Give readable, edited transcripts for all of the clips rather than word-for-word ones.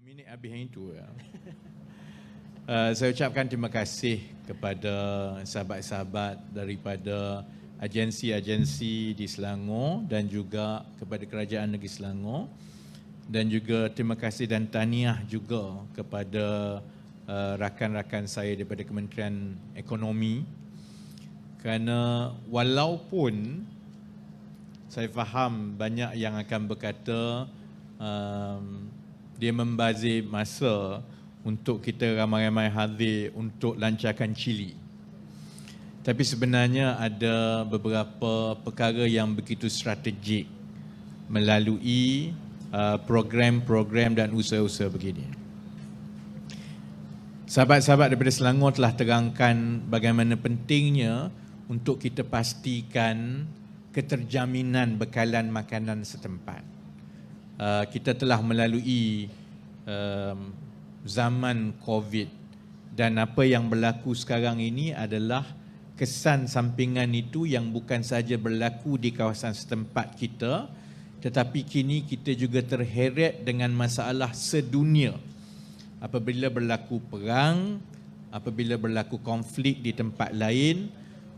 minit habis yang itu ya. Saya ucapkan terima kasih kepada sahabat-sahabat daripada agensi-agensi di Selangor dan juga kepada Kerajaan Negeri Selangor, dan juga terima kasih dan tahniah juga kepada rakan-rakan saya daripada Kementerian Ekonomi, kerana walaupun saya faham banyak yang akan berkata dia membazir masa untuk kita ramai-ramai hadir untuk lancarkan Chili. Tapi sebenarnya ada beberapa perkara yang begitu strategik melalui program-program dan usaha-usaha begini. Sahabat-sahabat daripada Selangor telah terangkan bagaimana pentingnya untuk kita pastikan keterjaminan bekalan makanan setempat. Kita telah melalui zaman COVID, dan apa yang berlaku sekarang ini adalah kesan sampingan itu yang bukan sahaja berlaku di kawasan setempat kita, tetapi kini kita juga terheret dengan masalah sedunia. Apabila berlaku perang, apabila berlaku konflik di tempat lain,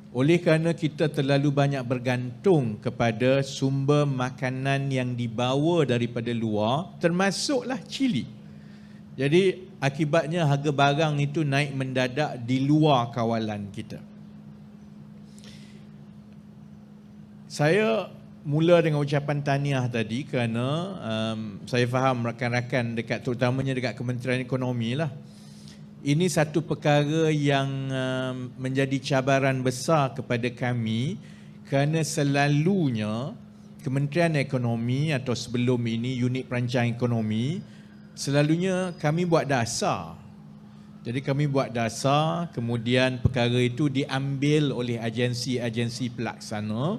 oleh kerana kita terlalu banyak bergantung kepada sumber makanan yang dibawa daripada luar, termasuklah Chili. Jadi akibatnya harga barang itu naik mendadak di luar kawalan kita. Saya mula dengan ucapan tahniah tadi kerana saya faham rakan-rakan terutamanya dekat Kementerian Ekonomi lah. Ini satu perkara yang menjadi cabaran besar kepada kami, kerana selalunya Kementerian Ekonomi atau sebelum ini Unit Perancang Ekonomi, selalunya kami buat dasar. Jadi kami buat dasar, kemudian perkara itu diambil oleh agensi-agensi pelaksana,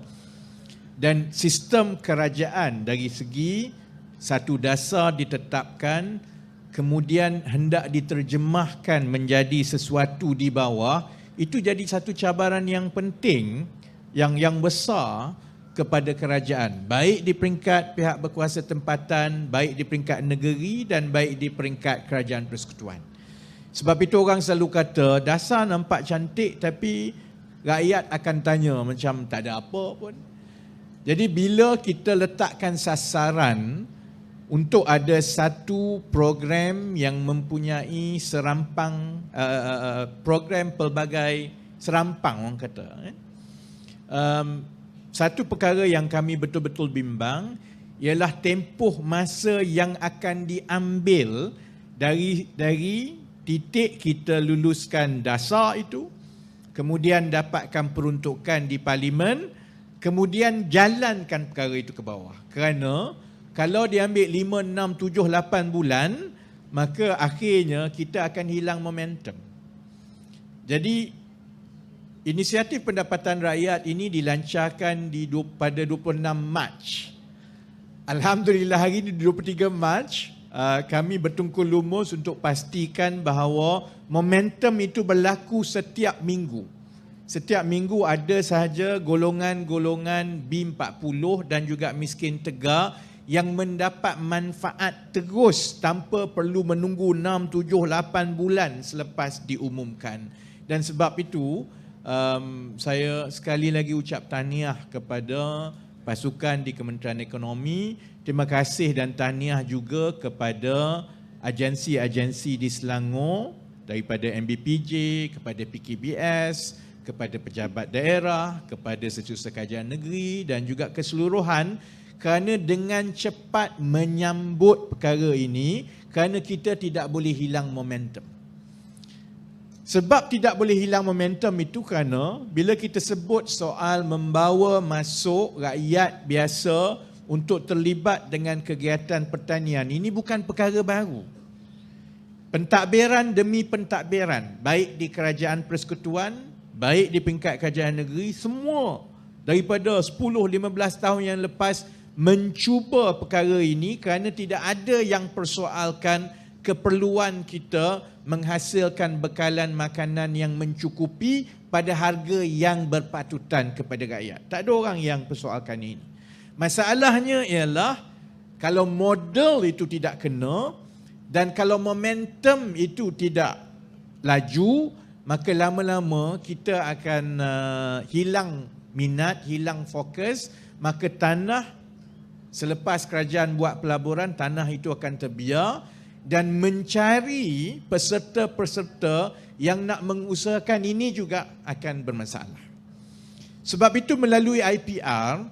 dan sistem kerajaan dari segi satu dasar ditetapkan, kemudian hendak diterjemahkan menjadi sesuatu di bawah, itu jadi satu cabaran yang penting, yang besar kepada kerajaan, baik di peringkat pihak berkuasa tempatan, baik di peringkat negeri dan baik di peringkat kerajaan persekutuan. Sebab itu orang selalu kata, dasar nampak cantik tapi rakyat akan tanya macam tak ada apa pun. Jadi bila kita letakkan sasaran untuk ada satu program yang mempunyai serampang program pelbagai serampang, orang kata, satu perkara yang kami betul-betul bimbang ialah tempoh masa yang akan diambil dari titik kita luluskan dasar itu, kemudian dapatkan peruntukan di parlimen, kemudian jalankan perkara itu ke bawah. Kerana kalau diambil 5, 6, 7, 8 bulan, maka akhirnya kita akan hilang momentum. Jadi, inisiatif pendapatan rakyat ini dilancarkan pada 26 Mac. Alhamdulillah hari ini 23 Mac, kami bertungkul lumus untuk pastikan bahawa momentum itu berlaku setiap minggu. Setiap minggu ada sahaja golongan-golongan B40 dan juga miskin tegak yang mendapat manfaat terus tanpa perlu menunggu 6, 7, 8 bulan selepas diumumkan. Dan sebab itu, saya sekali lagi ucap tahniah kepada pasukan di Kementerian Ekonomi. Terima kasih dan tahniah juga kepada agensi-agensi di Selangor, daripada MBPJ, kepada PKBS, kepada pejabat daerah, kepada Setiausaha Kerajaan Negeri dan juga keseluruhan, kerana dengan cepat menyambut perkara ini, kerana kita tidak boleh hilang momentum. Sebab tidak boleh hilang momentum itu kerana bila kita sebut soal membawa masuk rakyat biasa untuk terlibat dengan kegiatan pertanian, ini bukan perkara baru. Pentadbiran demi pentadbiran, baik di kerajaan persekutuan, baik di peringkat kerajaan negeri, semua daripada 10-15 tahun yang lepas mencuba perkara ini kerana tidak ada yang persoalkan keperluan kita menghasilkan bekalan makanan yang mencukupi pada harga yang berpatutan kepada rakyat. Tak ada orang yang persoalkan ini. Masalahnya ialah kalau model itu tidak kena, Dan kalau momentum itu tidak laju, maka lama-lama kita akan hilang minat, hilang fokus, maka tanah selepas kerajaan buat pelaburan, tanah itu akan terbiar dan mencari peserta-peserta yang nak mengusahakan ini juga akan bermasalah. Sebab itu melalui IPR,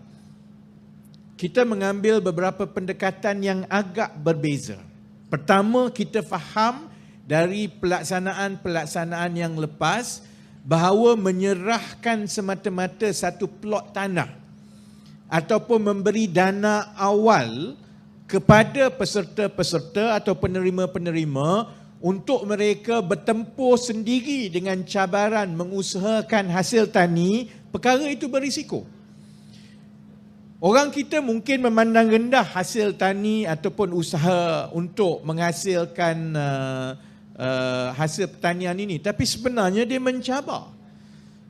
kita mengambil beberapa pendekatan yang agak berbeza. Pertama, kita faham dari pelaksanaan-pelaksanaan yang lepas bahawa menyerahkan semata-mata satu plot tanah ataupun memberi dana awal kepada peserta-peserta atau penerima-penerima untuk mereka bertempur sendiri dengan cabaran mengusahakan hasil tani, perkara itu berisiko. Orang kita mungkin memandang rendah hasil tani ataupun usaha untuk menghasilkan hasil pertanian ini, tapi sebenarnya dia mencabar.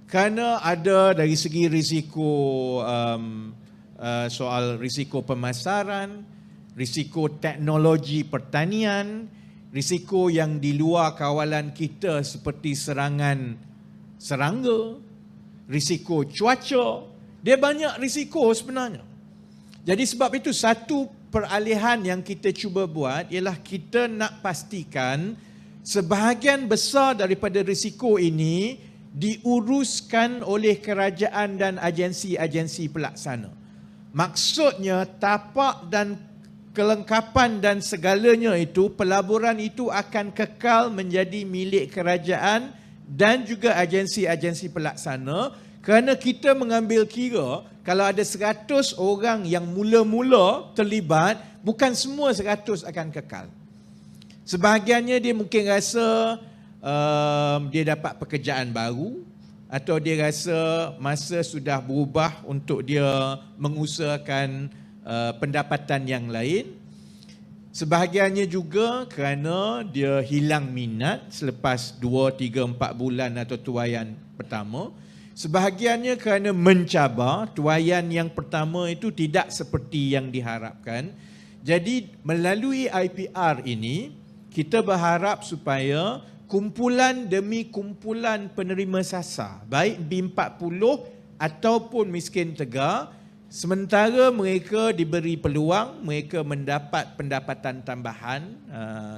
Kerana ada dari segi risiko soal risiko pemasaran, risiko teknologi pertanian, risiko yang di luar kawalan kita seperti serangan serangga, risiko cuaca. Dia banyak risiko sebenarnya. Jadi sebab itu satu peralihan yang kita cuba buat ialah kita nak pastikan sebahagian besar daripada risiko ini diuruskan oleh kerajaan dan agensi-agensi pelaksana. Maksudnya tapak dan kelengkapan dan segalanya itu, pelaburan itu akan kekal menjadi milik kerajaan dan juga agensi-agensi pelaksana. Kerana kita mengambil kira kalau ada 100 orang yang mula-mula terlibat, bukan semua 100 akan kekal. Sebahagiannya dia mungkin rasa dia dapat pekerjaan baru atau dia rasa masa sudah berubah untuk dia mengusahakan pendapatan yang lain. Sebahagiannya juga kerana dia hilang minat selepas 2, 3, 4 bulan atau tuaian pertama. Sebahagiannya kerana mencabar, tuaian yang pertama itu tidak seperti yang diharapkan. Jadi melalui IPR ini, kita berharap supaya kumpulan demi kumpulan penerima sasar, baik B40 ataupun miskin tegar, sementara mereka diberi peluang, mereka mendapat pendapatan tambahan,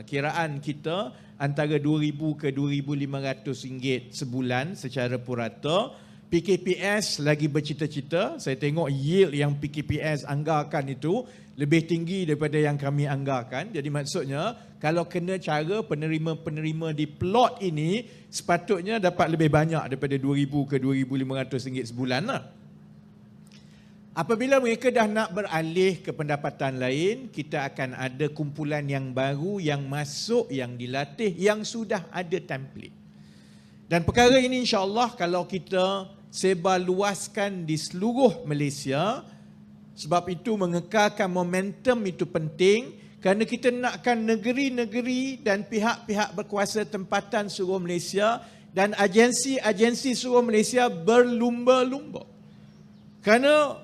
kiraan kita antara RM2,000 ke RM2,500 sebulan secara purata. PKPS lagi bercita-cita, saya tengok yield yang PKPS anggarkan itu lebih tinggi daripada yang kami anggarkan. Jadi maksudnya kalau kena cara penerima-penerima di plot ini sepatutnya dapat lebih banyak daripada RM2,000 ke RM2,500 sebulan lah. Apabila mereka dah nak beralih ke pendapatan lain, kita akan ada kumpulan yang baru yang masuk, yang dilatih, yang sudah ada template. Dan perkara ini insya-Allah kalau kita sebar luaskan di seluruh Malaysia, sebab itu mengekalkan momentum itu penting kerana kita nakkan negeri-negeri dan pihak-pihak berkuasa tempatan seluruh Malaysia dan agensi-agensi seluruh Malaysia berlumba-lumba. Kerana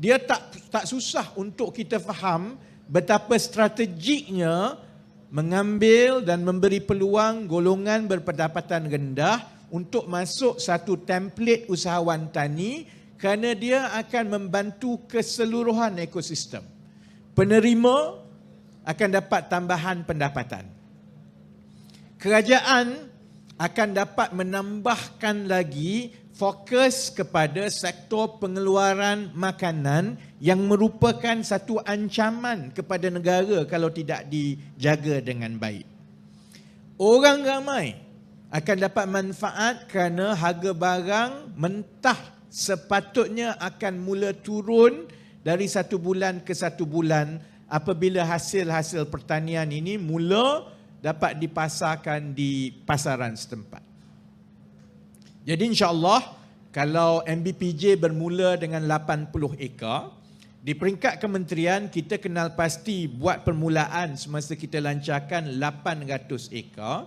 dia tak susah untuk kita faham betapa strategiknya mengambil dan memberi peluang golongan berpendapatan rendah untuk masuk satu template usahawan tani kerana dia akan membantu keseluruhan ekosistem. Penerima akan dapat tambahan pendapatan. Kerajaan akan dapat menambahkan lagi fokus kepada sektor pengeluaran makanan yang merupakan satu ancaman kepada negara kalau tidak dijaga dengan baik. Orang ramai akan dapat manfaat kerana harga barang mentah sepatutnya akan mula turun dari satu bulan ke satu bulan apabila hasil-hasil pertanian ini mula dapat dipasarkan di pasaran setempat. Jadi insya-Allah kalau MBPJ bermula dengan 80 ekar, di peringkat kementerian kita kenal pasti buat permulaan semasa kita lancarkan 800 ekar.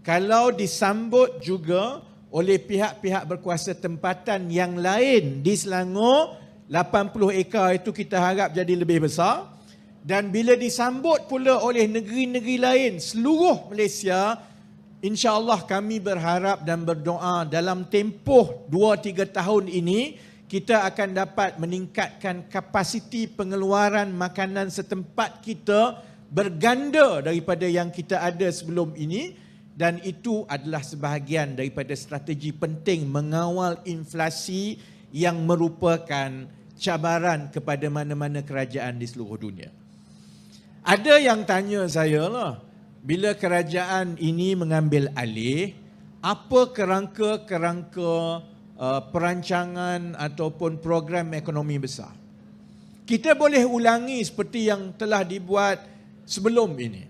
Kalau disambut juga oleh pihak-pihak berkuasa tempatan yang lain di Selangor, 80 ekar itu kita harap jadi lebih besar. Dan bila disambut pula oleh negeri-negeri lain seluruh Malaysia, insya-Allah kami berharap dan berdoa dalam tempoh 2-3 tahun ini kita akan dapat meningkatkan kapasiti pengeluaran makanan setempat kita berganda daripada yang kita ada sebelum ini, dan itu adalah sebahagian daripada strategi penting mengawal inflasi yang merupakan cabaran kepada mana-mana kerajaan di seluruh dunia. Ada yang tanya saya lah, bila kerajaan ini mengambil alih, apa kerangka-kerangka perancangan ataupun program ekonomi besar? Kita boleh ulangi seperti yang telah dibuat sebelum ini.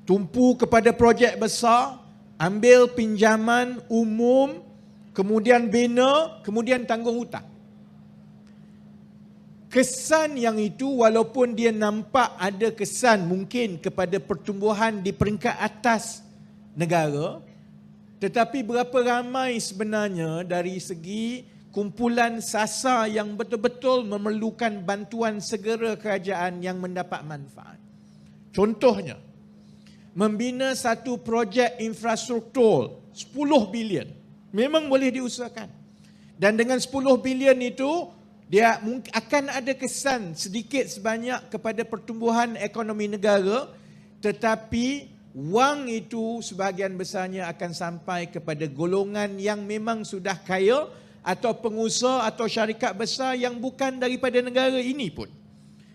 Tumpu kepada projek besar, ambil pinjaman umum, kemudian bina, kemudian tanggung hutang. Kesan yang itu, walaupun dia nampak ada kesan mungkin kepada pertumbuhan di peringkat atas negara, tetapi berapa ramai sebenarnya dari segi kumpulan sasar yang betul-betul memerlukan bantuan segera kerajaan yang mendapat manfaat. Contohnya, membina satu projek infrastruktur 10 bilion memang boleh diusahakan. Dan dengan 10 bilion itu, dia akan ada kesan sedikit sebanyak kepada pertumbuhan ekonomi negara, tetapi wang itu sebahagian besarnya akan sampai kepada golongan yang memang sudah kaya atau pengusaha atau syarikat besar yang bukan daripada negara ini pun.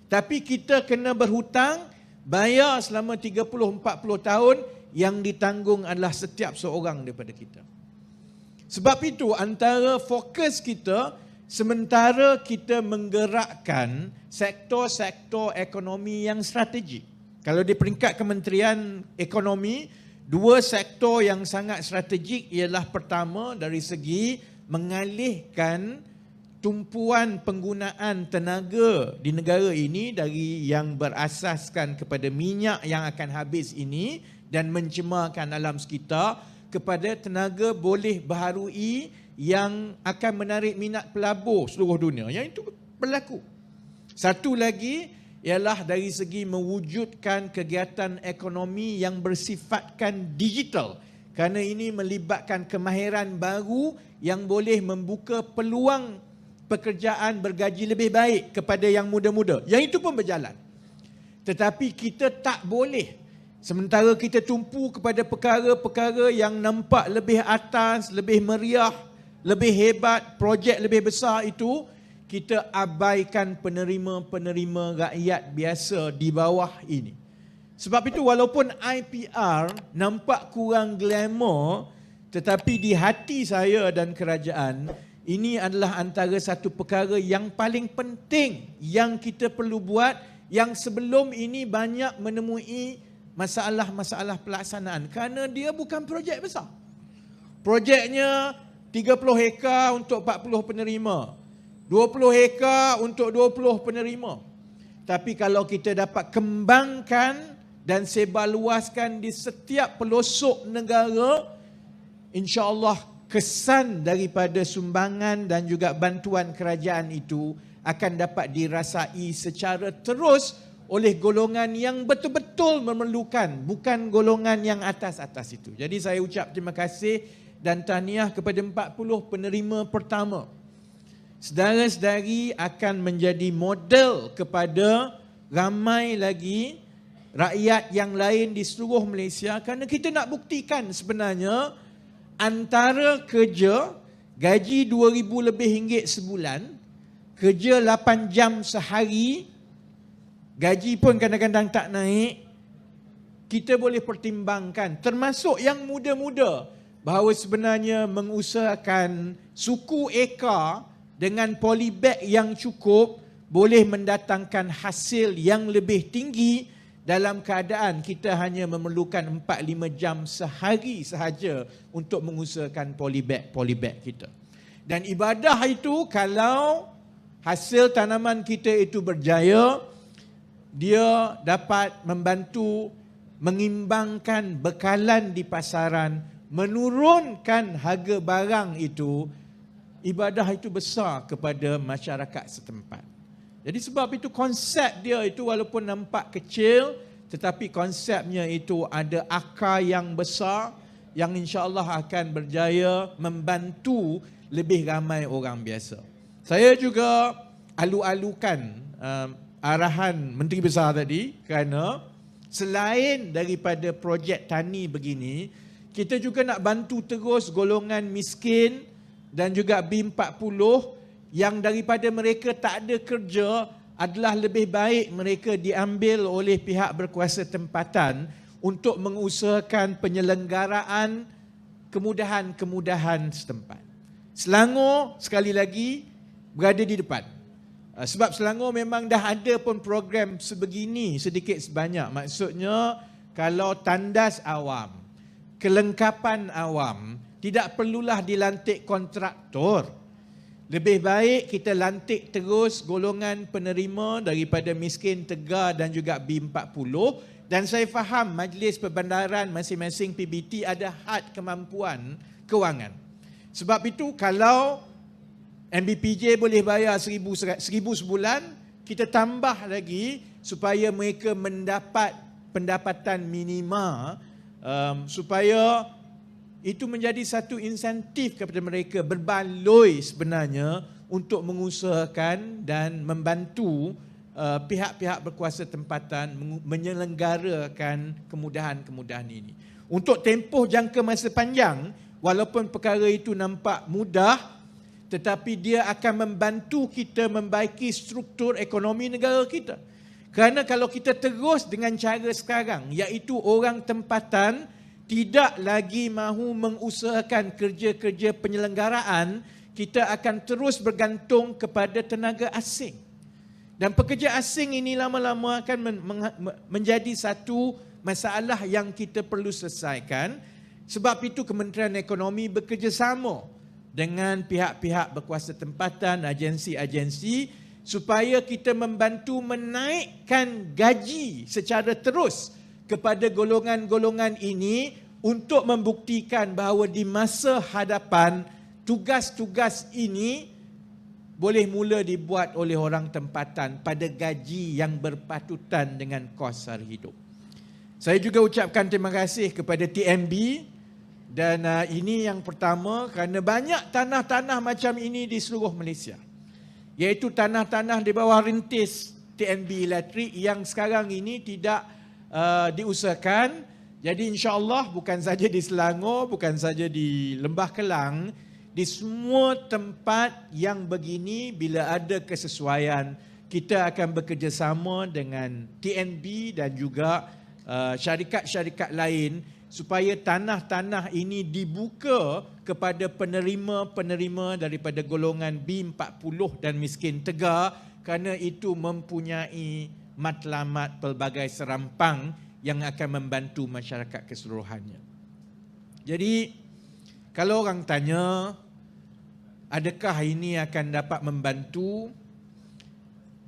Tapi kita kena berhutang, bayar selama 30-40 tahun, yang ditanggung adalah setiap seorang daripada kita. Sebab itu antara fokus kita, sementara kita menggerakkan sektor-sektor ekonomi yang strategik. Kalau di peringkat Kementerian Ekonomi, dua sektor yang sangat strategik ialah pertama dari segi mengalihkan tumpuan penggunaan tenaga di negara ini dari yang berasaskan kepada minyak yang akan habis ini dan mencemarkan alam sekitar kepada tenaga boleh baharui yang akan menarik minat pelabur seluruh dunia. Yang itu berlaku. Satu lagi ialah dari segi mewujudkan kegiatan ekonomi yang bersifatkan digital. Kerana ini melibatkan kemahiran baru yang boleh membuka peluang pekerjaan bergaji lebih baik kepada yang muda-muda. Yang itu pun berjalan. Tetapi kita tak boleh, sementara kita tumpu kepada perkara-perkara yang nampak lebih atas, lebih meriah, lebih hebat, projek lebih besar itu, kita abaikan penerima-penerima rakyat biasa di bawah ini. Sebab itu walaupun IPR nampak kurang glamour, tetapi di hati saya dan kerajaan, ini adalah antara satu perkara yang paling penting yang kita perlu buat, yang sebelum ini banyak menemui masalah-masalah pelaksanaan. Kerana dia bukan projek besar. Projeknya 30 hektar untuk 40 penerima. 20 hektar untuk 20 penerima. Tapi kalau kita dapat kembangkan dan sebarluaskan di setiap pelosok negara, insya-Allah kesan daripada sumbangan dan juga bantuan kerajaan itu akan dapat dirasai secara terus oleh golongan yang betul-betul memerlukan, bukan golongan yang atas-atas itu. Jadi saya ucap terima kasih dan tahniah kepada 40 penerima pertama. Saudara-saudari akan menjadi model kepada ramai lagi rakyat yang lain di seluruh Malaysia, kerana kita nak buktikan sebenarnya antara kerja gaji 2,000 lebih ringgit sebulan, kerja 8 jam sehari, gaji pun kadang-kadang tak naik, kita boleh pertimbangkan, termasuk yang muda-muda, bahawa sebenarnya mengusahakan suku ekar dengan polybag yang cukup boleh mendatangkan hasil yang lebih tinggi dalam keadaan kita hanya memerlukan 4-5 jam sehari sahaja untuk mengusahakan polybag kita. Dan ibadah itu, kalau hasil tanaman kita itu berjaya, dia dapat membantu mengimbangkan bekalan di pasaran, menurunkan harga barang itu. Ibadah itu besar kepada masyarakat setempat. Jadi sebab itu konsep dia itu walaupun nampak kecil, tetapi konsepnya itu ada akar yang besar yang insya-Allah akan berjaya membantu lebih ramai orang biasa. Saya juga alu-alukan arahan Menteri Besar tadi kerana selain daripada projek tani begini, kita juga nak bantu terus golongan miskin dan juga B40 yang daripada mereka tak ada kerja, adalah lebih baik mereka diambil oleh pihak berkuasa tempatan untuk mengusahakan penyelenggaraan kemudahan-kemudahan setempat. Selangor sekali lagi berada di depan. Sebab Selangor memang dah ada pun program sebegini sedikit sebanyak. Maksudnya kalau tandas awam, kelengkapan awam, tidak perlulah dilantik kontraktor. Lebih baik kita lantik terus golongan penerima daripada miskin tegar dan juga B40. Dan saya faham Majlis Perbandaran masing-masing PBT ada had kemampuan kewangan. Sebab itu kalau MBPJ boleh bayar 1,000 sebulan, kita tambah lagi supaya mereka mendapat pendapatan minima, supaya itu menjadi satu insentif kepada mereka berbaloi sebenarnya untuk mengusahakan dan membantu pihak-pihak berkuasa tempatan menyelenggarakan kemudahan-kemudahan ini. Untuk tempoh jangka masa panjang, walaupun perkara itu nampak mudah, tetapi dia akan membantu kita membaiki struktur ekonomi negara kita. Kerana kalau kita terus dengan cara sekarang, iaitu orang tempatan tidak lagi mahu mengusahakan kerja-kerja penyelenggaraan, kita akan terus bergantung kepada tenaga asing. Dan pekerja asing ini lama-lama akan menjadi satu masalah yang kita perlu selesaikan. Sebab itu Kementerian Ekonomi bekerjasama dengan pihak-pihak berkuasa tempatan, agensi-agensi, supaya kita membantu menaikkan gaji secara terus kepada golongan-golongan ini untuk membuktikan bahawa di masa hadapan tugas-tugas ini boleh mula dibuat oleh orang tempatan pada gaji yang berpatutan dengan kos sara hidup. Saya juga ucapkan terima kasih kepada TNB dan ini yang pertama kerana banyak tanah-tanah macam ini di seluruh Malaysia. Iaitu tanah-tanah di bawah rintis TNB Elektrik yang sekarang ini tidak diusahakan. Jadi insya-Allah bukan saja di Selangor, bukan saja di Lembah Kelang, di semua tempat yang begini bila ada kesesuaian, kita akan bekerjasama dengan TNB dan juga syarikat-syarikat lain supaya tanah-tanah ini dibuka kepada penerima-penerima daripada golongan B40 dan miskin tegar, kerana itu mempunyai matlamat pelbagai serampang yang akan membantu masyarakat keseluruhannya. Jadi, kalau orang tanya, adakah ini akan dapat membantu?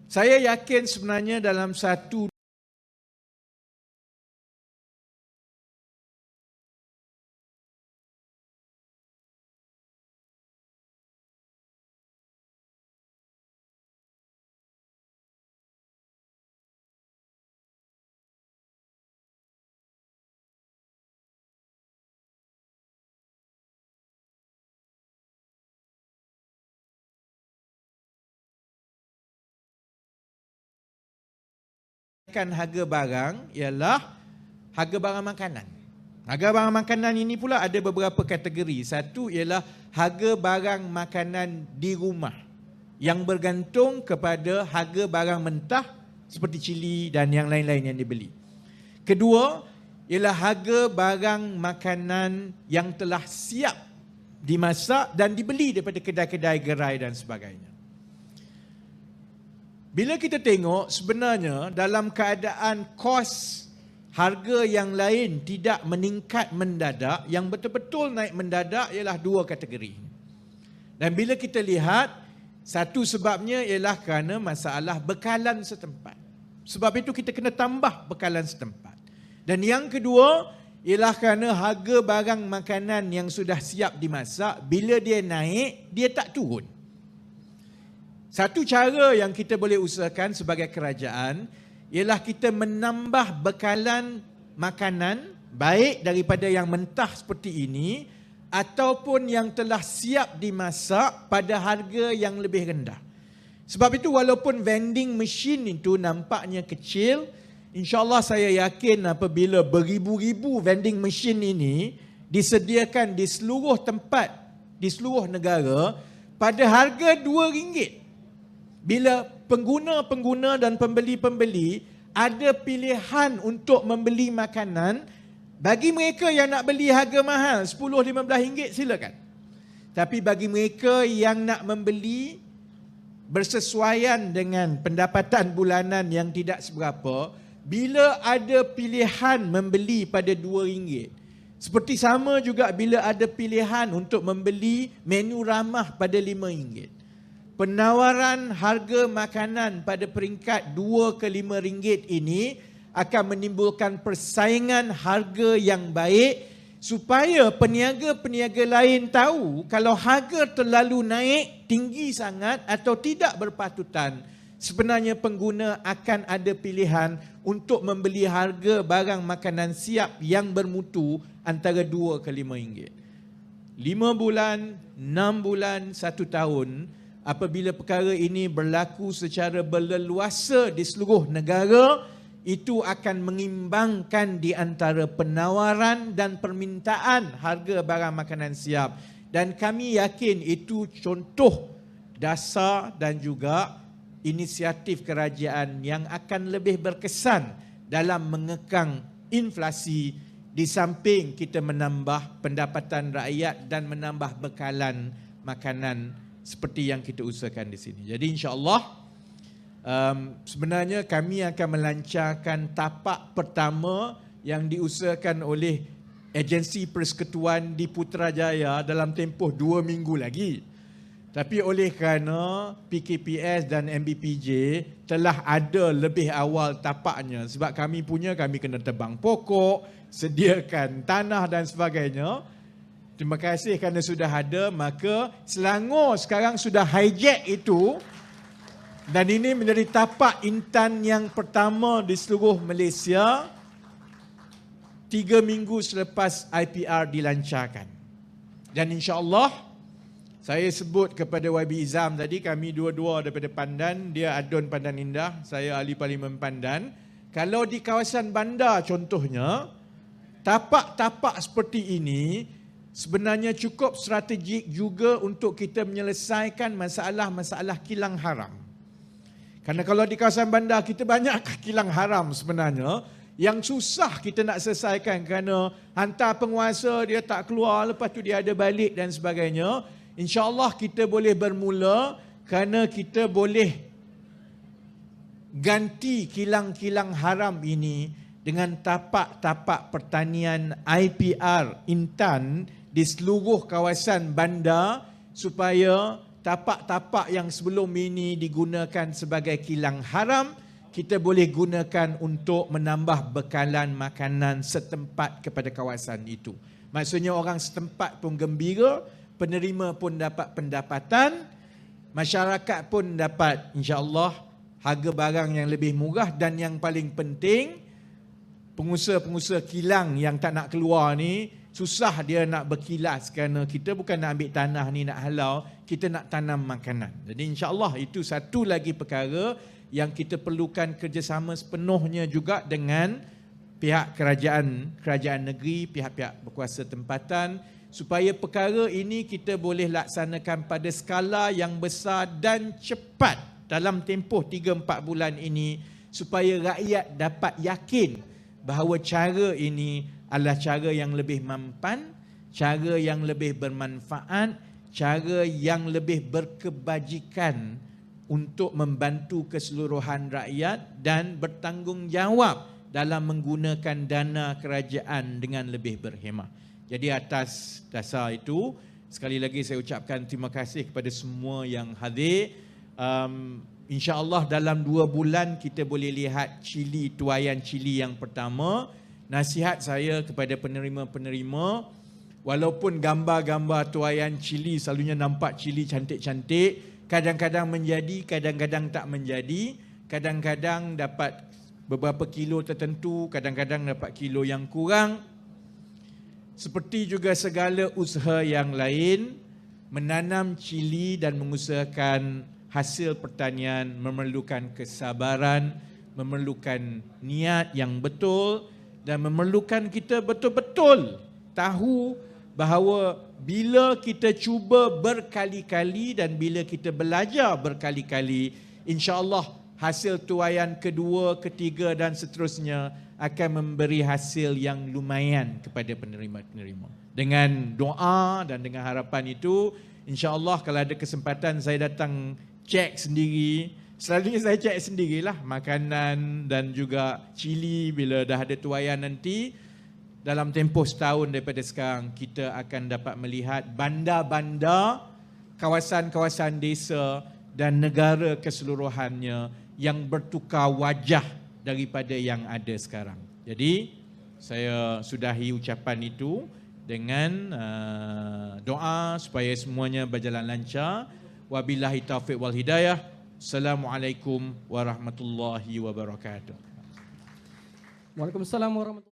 Saya yakin sebenarnya dalam satu harga barang ialah harga barang makanan. Harga barang makanan ini pula ada beberapa kategori. Satu ialah harga barang makanan di rumah yang bergantung kepada harga barang mentah seperti cili dan yang lain-lain yang dibeli. Kedua ialah harga barang makanan yang telah siap dimasak dan dibeli daripada kedai-kedai gerai dan sebagainya. Bila kita tengok sebenarnya dalam keadaan kos harga yang lain tidak meningkat mendadak, yang betul-betul naik mendadak ialah dua kategori. Dan bila kita lihat, satu sebabnya ialah kerana masalah bekalan setempat. Sebab itu kita kena tambah bekalan setempat. Dan yang kedua ialah kerana harga barang makanan yang sudah siap dimasak, bila dia naik, dia tak turun. Satu cara yang kita boleh usahakan sebagai kerajaan ialah kita menambah bekalan makanan baik daripada yang mentah seperti ini ataupun yang telah siap dimasak pada harga yang lebih rendah. Sebab itu walaupun vending machine itu nampaknya kecil, insya-Allah saya yakin apabila beribu-ribu vending machine ini disediakan di seluruh tempat, di seluruh negara pada harga RM2, bila pengguna-pengguna dan pembeli-pembeli ada pilihan untuk membeli makanan, bagi mereka yang nak beli harga mahal RM10-15 silakan. Tapi bagi mereka yang nak membeli bersesuaian dengan pendapatan bulanan yang tidak seberapa, bila ada pilihan membeli pada RM2, seperti sama juga bila ada pilihan untuk membeli menu ramah pada RM5. Penawaran harga makanan pada peringkat 2 ke RM5 ini akan menimbulkan persaingan harga yang baik supaya peniaga-peniaga lain tahu kalau harga terlalu naik tinggi sangat atau tidak berpatutan, sebenarnya pengguna akan ada pilihan untuk membeli harga barang makanan siap yang bermutu antara 2 ke RM5. 5 bulan, 6 bulan, 1 tahun, apabila perkara ini berlaku secara berleluasa di seluruh negara, itu akan mengimbangkan di antara penawaran dan permintaan harga barang makanan siap. Dan kami yakin itu contoh dasar dan juga inisiatif kerajaan yang akan lebih berkesan dalam mengekang inflasi di samping kita menambah pendapatan rakyat dan menambah bekalan makanan seperti yang kita usahakan di sini. Jadi insya-Allah sebenarnya kami akan melancarkan tapak pertama yang diusahakan oleh agensi persekutuan di Putrajaya dalam tempoh 2 minggu lagi. Tapi oleh kerana PKPS dan MBPJ telah ada lebih awal tapaknya, sebab kami kena tebang pokok, sediakan tanah dan sebagainya. Terima kasih kerana sudah ada, maka Selangor sekarang sudah hijack itu dan ini menjadi tapak Intan yang pertama di seluruh Malaysia 3 minggu selepas IPR dilancarkan. Dan insya-Allah saya sebut kepada YB Izam tadi, kami dua-dua daripada Pandan, dia Adun Pandan Indah, saya ahli parlimen Pandan. Kalau di kawasan bandar contohnya, tapak-tapak seperti ini sebenarnya cukup strategik juga untuk kita menyelesaikan masalah-masalah kilang haram. Kerana kalau di kawasan bandar kita banyak kilang haram sebenarnya yang susah kita nak selesaikan kerana hantar penguasa dia tak keluar, lepas tu dia ada balik dan sebagainya. InsyaAllah kita boleh bermula kerana kita boleh ganti kilang-kilang haram ini dengan tapak-tapak pertanian IPR Intan di seluruh kawasan bandar supaya tapak-tapak yang sebelum ini digunakan sebagai kilang haram, kita boleh gunakan untuk menambah bekalan makanan setempat kepada kawasan itu. Maksudnya orang setempat pun gembira, penerima pun dapat pendapatan, masyarakat pun dapat insya-Allah harga barang yang lebih murah, dan yang paling penting pengusaha-pengusaha kilang yang tak nak keluar ni susah dia nak berkilas kerana kita bukan nak ambil tanah ni nak halau, kita nak tanam makanan. Jadi insya-Allah itu satu lagi perkara yang kita perlukan kerjasama sepenuhnya juga dengan pihak kerajaan negeri, pihak-pihak berkuasa tempatan, supaya perkara ini kita boleh laksanakan pada skala yang besar dan cepat dalam tempoh 3-4 bulan ini, supaya rakyat dapat yakin bahawa cara ini adalah cara yang lebih mampan, cara yang lebih bermanfaat, cara yang lebih berkebajikan untuk membantu keseluruhan rakyat dan bertanggungjawab dalam menggunakan dana kerajaan dengan lebih berhemah. Jadi atas dasar itu, sekali lagi saya ucapkan terima kasih kepada semua yang hadir. InsyaAllah dalam 2 bulan kita boleh lihat tuaian cili yang pertama. Nasihat saya kepada penerima-penerima, walaupun gambar-gambar tuaian cili selalunya nampak cili cantik-cantik, Kadang-kadang menjadi, kadang-kadang tak menjadi, kadang-kadang dapat beberapa kilo tertentu, kadang-kadang dapat kilo yang kurang. Seperti juga segala usaha yang lain, menanam cili dan mengusahakan hasil pertanian memerlukan kesabaran, memerlukan niat yang betul dan memerlukan kita betul-betul tahu bahawa bila kita cuba berkali-kali dan bila kita belajar berkali-kali, insya-Allah hasil tuaian kedua, ketiga dan seterusnya akan memberi hasil yang lumayan kepada penerima-penerima. Dengan doa dan dengan harapan itu, insya-Allah kalau ada kesempatan saya datang cek sendiri. Selalunya saya cek sendirilah makanan dan juga cili bila dah ada tuaian nanti. Dalam tempoh setahun daripada sekarang, kita akan dapat melihat bandar-bandar, kawasan-kawasan desa dan negara keseluruhannya yang bertukar wajah daripada yang ada sekarang. Jadi, saya sudahi ucapan itu dengan doa supaya semuanya berjalan lancar. Wabillahi taufiq wal hidayah. Assalamualaikum warahmatullahi wabarakatuh. Waalaikumsalam warahmatullahi